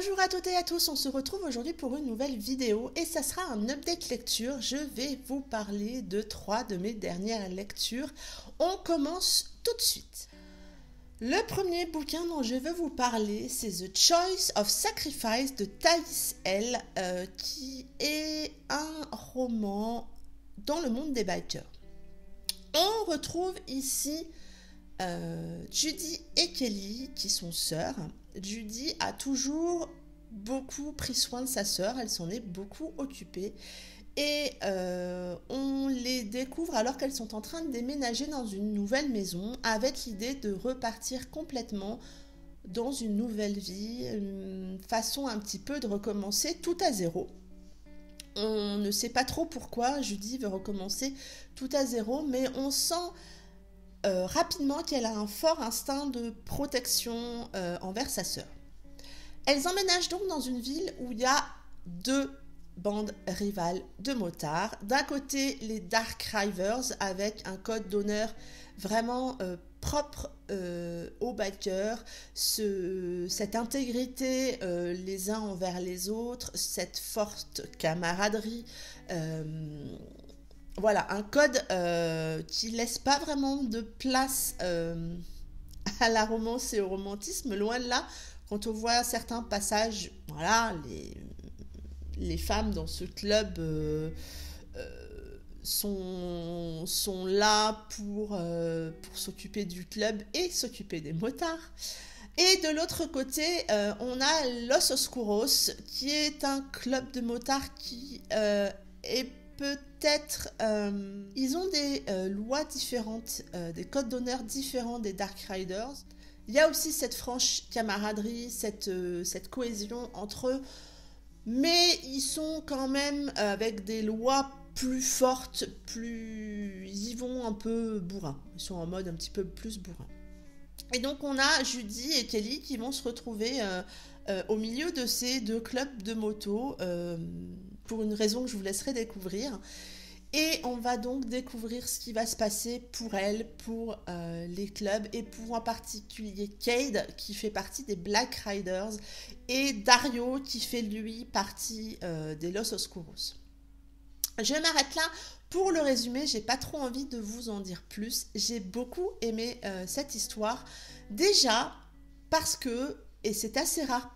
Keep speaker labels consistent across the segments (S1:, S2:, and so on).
S1: Bonjour à toutes et à tous, on se retrouve aujourd'hui pour une nouvelle vidéo et ça sera un update lecture. Je vais vous parler de 3 de mes dernières lectures. On commence tout de suite. Le premier bouquin dont je veux vous parler, c'est The Choice of Sacrifice de Thaïs L, qui est un roman dans le monde des bikers. On retrouve ici Judy et Kelly qui sont sœurs. Judy a toujours beaucoup pris soin de sa sœur, elle s'en est beaucoup occupée et on les découvre alors qu'elles sont en train de déménager dans une nouvelle maison avec l'idée de repartir complètement dans une nouvelle vie, une façon un petit peu de recommencer tout à zéro. On ne sait pas trop pourquoi Judy veut recommencer tout à zéro, mais on sent rapidement qu'elle a un fort instinct de protection envers sa sœur. Elles emménagent donc dans une ville où il y a 2 bandes rivales de motards. D'un côté, les Dark Riders avec un code d'honneur vraiment propre aux bikers, cette intégrité les uns envers les autres, cette forte camaraderie. Voilà, un code qui laisse pas vraiment de place à la romance et au romantisme, loin de là. Quand on voit certains passages, voilà, les femmes dans ce club sont là pour s'occuper du club et s'occuper des motards. Et de l'autre côté, on a Los Oscuros, qui est un club de motards qui est peut-être... ils ont des lois différentes, des codes d'honneur différents des Dark Riders. Il y a aussi cette franche camaraderie, cette cohésion entre eux, mais ils sont quand même avec des lois plus fortes, ils y vont un peu bourrin. Ils sont en mode un petit peu plus bourrin. Et donc on a Judy et Kelly qui vont se retrouver au milieu de ces 2 clubs de moto pour une raison que je vous laisserai découvrir. Et on va donc découvrir ce qui va se passer pour elles, pour les clubs et pour en particulier Cade qui fait partie des Black Riders et Dario qui fait lui partie des Los Oscuros. Je m'arrête là pour le résumé, j'ai pas trop envie de vous en dire plus. J'ai beaucoup aimé cette histoire, déjà parce que, et c'est assez rare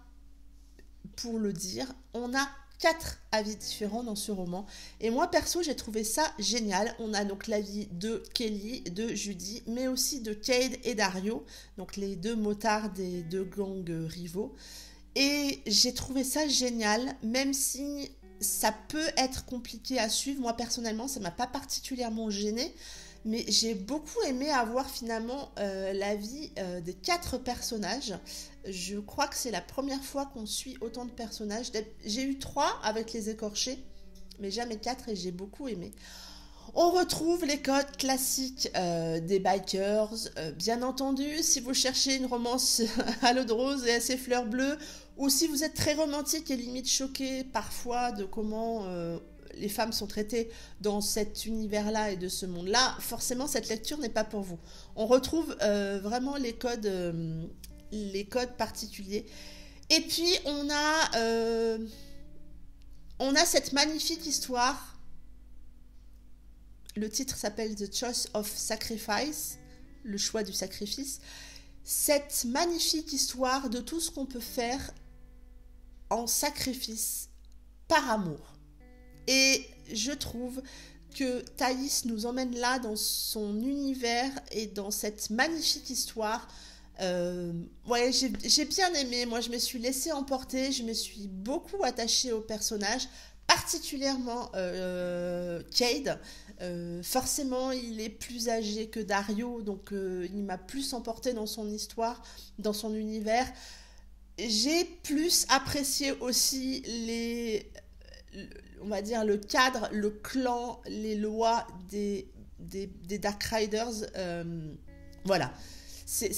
S1: pour le dire, on a 4 avis différents dans ce roman. Et moi, perso, j'ai trouvé ça génial. On a donc l'avis de Kelly, de Judy, mais aussi de Cade et Dario, donc les 2 motards des 2 gangs rivaux. Et j'ai trouvé ça génial, même si ça peut être compliqué à suivre. Moi, personnellement, ça ne m'a pas particulièrement gênée. Mais j'ai beaucoup aimé avoir finalement l'avis des 4 personnages. Je crois que c'est la première fois qu'on suit autant de personnages. J'ai eu 3 avec les écorchés, mais jamais 4 et j'ai beaucoup aimé. On retrouve les codes classiques des bikers. Bien entendu, si vous cherchez une romance à l'eau de rose et à ses fleurs bleues, ou si vous êtes très romantique et limite choqué parfois de comment... les femmes sont traitées dans cet univers-là et de ce monde-là, forcément cette lecture n'est pas pour vous. On retrouve vraiment les codes particuliers. Et puis on a cette magnifique histoire. Le titre s'appelle The Choice of Sacrifice, le choix du sacrifice. Cette magnifique histoire de tout ce qu'on peut faire en sacrifice par amour. Et je trouve que Thaïs nous emmène là dans son univers et dans cette magnifique histoire. Ouais, j'ai bien aimé. Moi, je me suis laissée emporter. Je me suis beaucoup attachée au personnage, particulièrement Cade. Forcément, il est plus âgé que Dario, donc il m'a plus emporté dans son histoire, dans son univers. J'ai plus apprécié aussi on va dire le cadre, le clan, les lois des Dark Riders. Voilà. C'est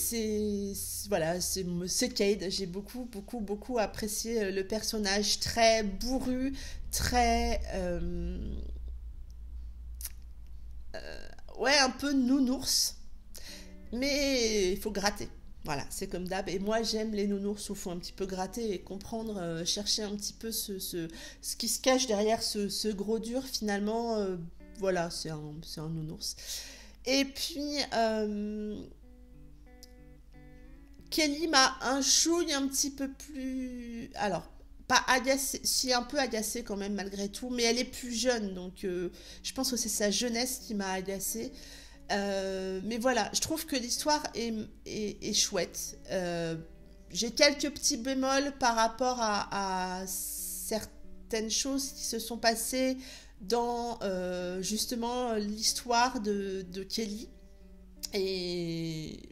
S1: Cade. J'ai beaucoup apprécié le personnage très bourru, très ouais, un peu nounours, mais il faut gratter. Voilà, c'est comme d'hab. Et moi, j'aime les nounours où il faut un petit peu gratter et comprendre, chercher un petit peu ce qui se cache derrière ce gros dur. Finalement, voilà, c'est un nounours. Et puis, Kelly m'a un chouille un petit peu plus... Alors, pas agacée, si un peu agacée quand même malgré tout, mais elle est plus jeune, donc je pense que c'est sa jeunesse qui m'a agacée. Mais voilà, je trouve que l'histoire est chouette. J'ai quelques petits bémols par rapport à certaines choses qui se sont passées dans justement l'histoire de Kelly. Et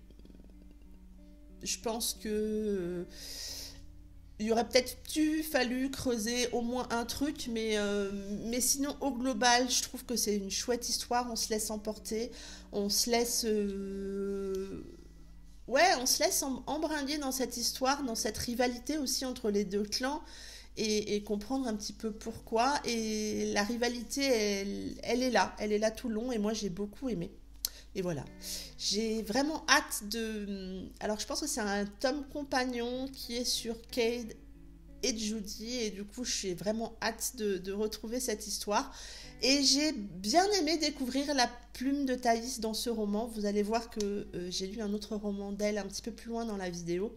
S1: je pense que il y aurait peut-être fallu creuser au moins un truc, mais sinon, au global, je trouve que c'est une chouette histoire. On se laisse emporter, on se laisse. Ouais, on se laisse embringuer dans cette histoire, dans cette rivalité aussi entre les deux clans, et comprendre un petit peu pourquoi. Et la rivalité, elle est là tout le long, et moi j'ai beaucoup aimé. Et voilà. J'ai vraiment hâte de... Alors je pense que c'est un tome compagnon qui est sur Cade et Judy. Et du coup, j'ai vraiment hâte de retrouver cette histoire. Et j'ai bien aimé découvrir la plume de Thaïs dans ce roman. Vous allez voir que j'ai lu un autre roman d'elle un petit peu plus loin dans la vidéo.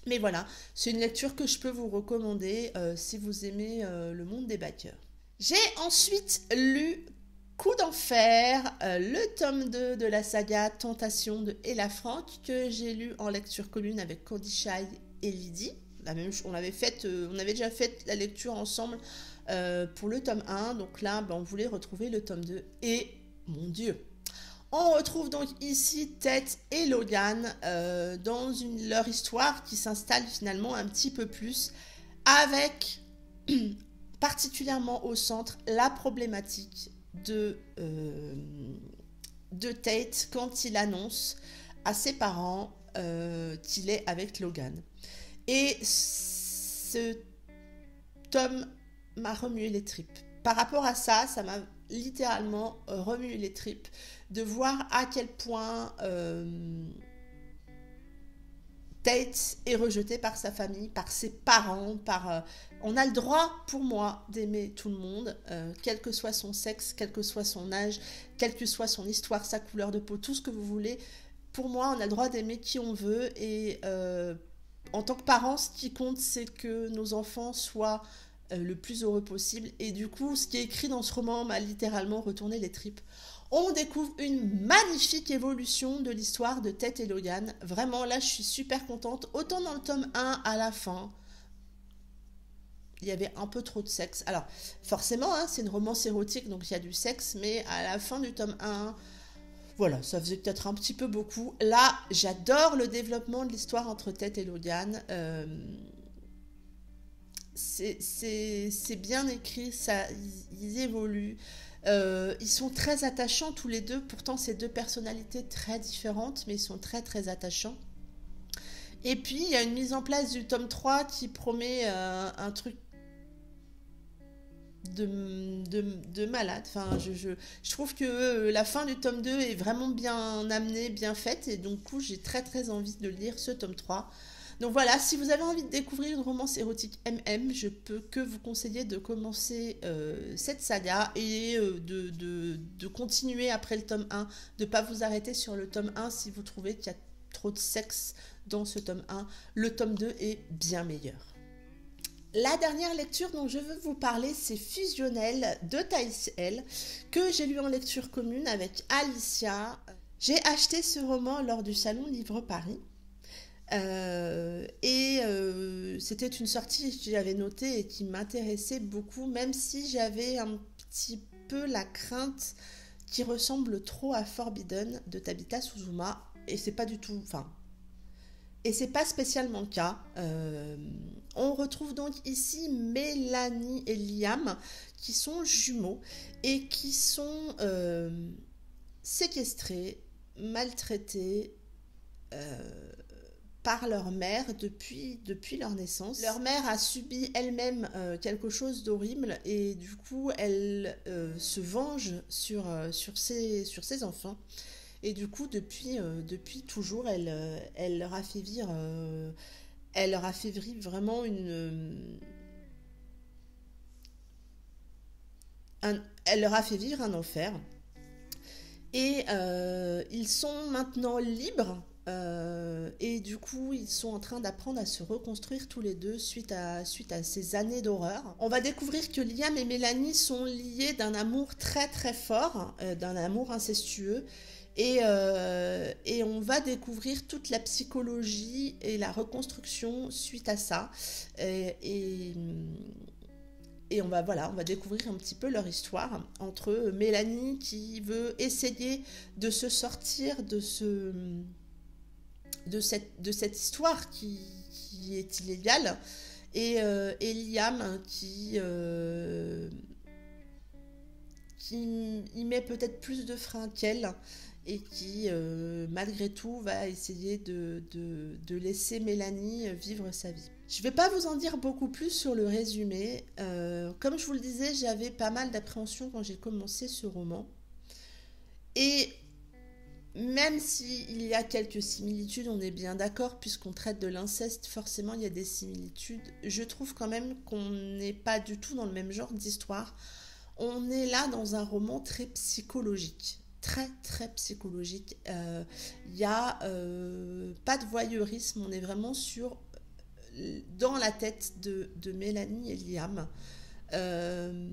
S1: Mais voilà, c'est une lecture que je peux vous recommander si vous aimez le monde des backers. J'ai ensuite lu Coup d'enfer, le tome 2 de la saga Tentation de Ella Frank, que j'ai lu en lecture commune avec Candy Shy et Lydie. On avait déjà fait la lecture ensemble pour le tome 1, donc là on voulait retrouver le tome 2 et mon Dieu, on retrouve donc ici Ted et Logan dans leur histoire qui s'installe finalement un petit peu plus avec particulièrement au centre la problématique de Tate quand il annonce à ses parents qu'il est avec Logan. Et ce tome m'a remué les tripes. Par rapport à ça, ça m'a littéralement remué les tripes de voir à quel point Tate est rejeté par sa famille, par ses parents, on a le droit, pour moi, d'aimer tout le monde, quel que soit son sexe, quel que soit son âge, quelle que soit son histoire, sa couleur de peau, tout ce que vous voulez. Pour moi, on a le droit d'aimer qui on veut. Et en tant que parents, ce qui compte, c'est que nos enfants soient le plus heureux possible. Et du coup, ce qui est écrit dans ce roman m'a littéralement retourné les tripes. On découvre une magnifique évolution de l'histoire de Tate et Logan. Vraiment, là, je suis super contente. Autant dans le tome 1 à la fin, il y avait un peu trop de sexe. Alors, forcément, hein, c'est une romance érotique, donc il y a du sexe, mais à la fin du tome 1, voilà, ça faisait peut-être un petit peu beaucoup. Là, j'adore le développement de l'histoire entre Tate et Logan. C'est bien écrit, ils évoluent. Ils sont très attachants tous les deux, pourtant c'est deux personnalités très différentes, mais ils sont très très attachants. Et puis il y a une mise en place du tome 3 qui promet un truc de malade. Enfin, je trouve que la fin du tome 2 est vraiment bien amenée, bien faite, et donc du coup j'ai très très envie de lire ce tome 3. Donc voilà, si vous avez envie de découvrir une romance érotique MM, je peux que vous conseiller de commencer cette saga et de continuer après le tome 1, de ne pas vous arrêter sur le tome 1 si vous trouvez qu'il y a trop de sexe dans ce tome 1. Le tome 2 est bien meilleur. La dernière lecture dont je veux vous parler, c'est Fusionnel de Thaïs L, que j'ai lu en lecture commune avec Alicia. J'ai acheté ce roman lors du salon Livre Paris. C'était une sortie que j'avais notée et qui m'intéressait beaucoup, même si j'avais un petit peu la crainte qui ressemble trop à Forbidden de Tabitha Suzuma, et c'est pas du tout, enfin, et c'est pas spécialement le cas. On retrouve donc ici Mélanie et Liam qui sont jumeaux et qui sont séquestrés, maltraités par leur mère depuis leur naissance. Leur mère a subi elle-même quelque chose d'horrible et du coup elle se venge sur ses enfants. Et du coup, depuis toujours, elle leur a fait vivre, elle leur a fait vivre vraiment elle leur a fait vivre un enfer. Et ils sont maintenant libres. Et du coup, ils sont en train d'apprendre à se reconstruire tous les deux suite à ces années d'horreur. On va découvrir que Liam et Mélanie sont liés d'un amour très très fort, d'un amour incestueux. Et on va découvrir toute la psychologie et la reconstruction suite à ça. Et, et on va découvrir un petit peu leur histoire entre Mélanie qui veut essayer de se sortir de cette histoire qui est illégale et Liam qui y met peut-être plus de frein qu'elle et qui malgré tout va essayer de laisser Mélanie vivre sa vie. Je ne vais pas vous en dire beaucoup plus sur le résumé. Comme je vous le disais, j'avais pas mal d'appréhension quand j'ai commencé ce roman. Et même s'il y a quelques similitudes, on est bien d'accord, puisqu'on traite de l'inceste, forcément il y a des similitudes. Je trouve quand même qu'on n'est pas du tout dans le même genre d'histoire. On est là dans un roman très psychologique. Très très psychologique. Il n'y a pas de voyeurisme, on est vraiment dans la tête de Mélanie et Liam. Euh,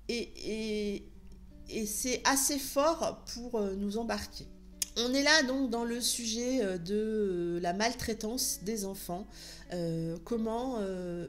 S1: et, et c'est assez fort pour nous embarquer. On est là donc dans le sujet de la maltraitance des enfants, comment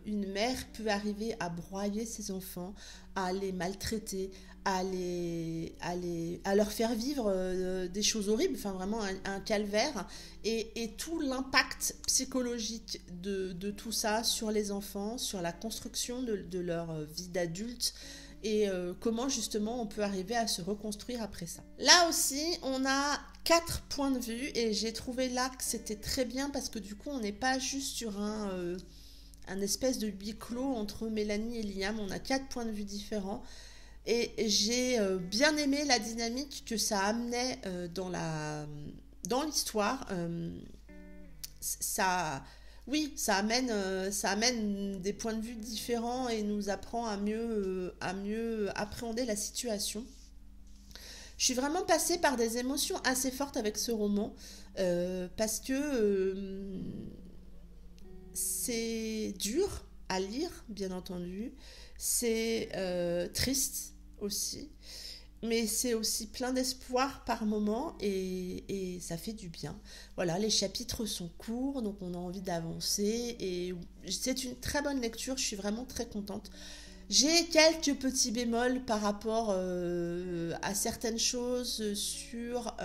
S1: une mère peut arriver à broyer ses enfants, à les maltraiter, à leur faire vivre des choses horribles, enfin vraiment un calvaire, et tout l'impact psychologique de tout ça sur les enfants, sur la construction de leur vie d'adulte, et comment justement on peut arriver à se reconstruire après ça. Là aussi, on a 4 points de vue et j'ai trouvé là que c'était très bien parce que du coup on n'est pas juste sur un espèce de huis clos entre Mélanie et Liam, on a 4 points de vue différents et j'ai bien aimé la dynamique que ça amenait dans l'histoire. Oui, ça amène des points de vue différents et nous apprend à mieux appréhender la situation. Je suis vraiment passée par des émotions assez fortes avec ce roman parce que c'est dur à lire, bien entendu. C'est triste aussi. Mais c'est aussi plein d'espoir par moment et ça fait du bien. Voilà, les chapitres sont courts, donc on a envie d'avancer et c'est une très bonne lecture, je suis vraiment très contente. J'ai quelques petits bémols par rapport à certaines choses sur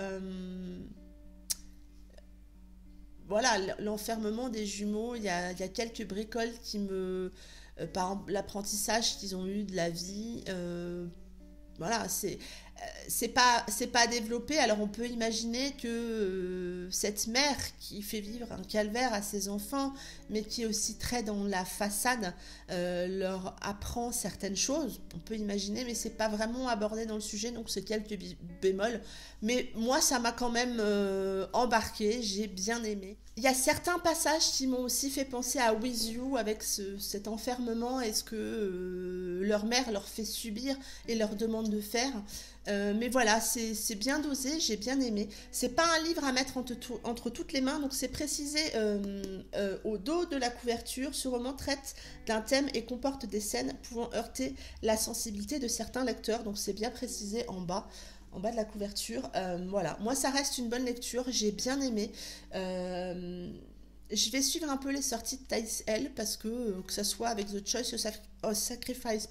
S1: voilà, l'enfermement des jumeaux. Il y a quelques bricoles qui me... par exemple, l'apprentissage qu'ils ont eu de la vie... voilà, c'est pas développé. Alors on peut imaginer que cette mère qui fait vivre un calvaire à ses enfants, mais qui est aussi très dans la façade, leur apprend certaines choses. On peut imaginer, mais c'est pas vraiment abordé dans le sujet, donc c'est quelques bémols. Mais moi, ça m'a quand même embarqué. J'ai bien aimé. Il y a certains passages qui m'ont aussi fait penser à With You avec cet enfermement et ce que leur mère leur fait subir et leur demande de faire. Mais voilà, c'est bien dosé, j'ai bien aimé. C'est pas un livre à mettre entre toutes les mains, donc c'est précisé au dos de la couverture. Ce roman traite d'un thème et comporte des scènes pouvant heurter la sensibilité de certains lecteurs, donc c'est bien précisé en bas de la couverture. Voilà, moi ça reste une bonne lecture, j'ai bien aimé. Je vais suivre un peu les sorties de Thaïs L parce que ça soit avec The Choice of Sacrifice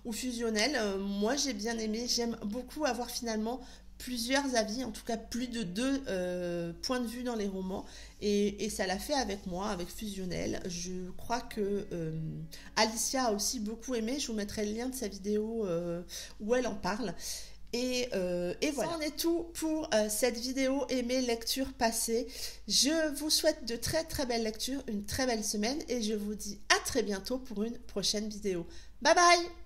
S1: ou Fusionnel, moi j'ai bien aimé. J'aime beaucoup avoir finalement plusieurs avis, en tout cas plus de 2 points de vue dans les romans, et ça l'a fait avec moi, avec Fusionnel. Je crois que Alicia a aussi beaucoup aimé. Je vous mettrai le lien de sa vidéo où elle en parle. Et voilà. Ça en est tout pour cette vidéo et mes lectures passées. Je vous souhaite de très très belles lectures, une très belle semaine et je vous dis à très bientôt pour une prochaine vidéo. Bye bye!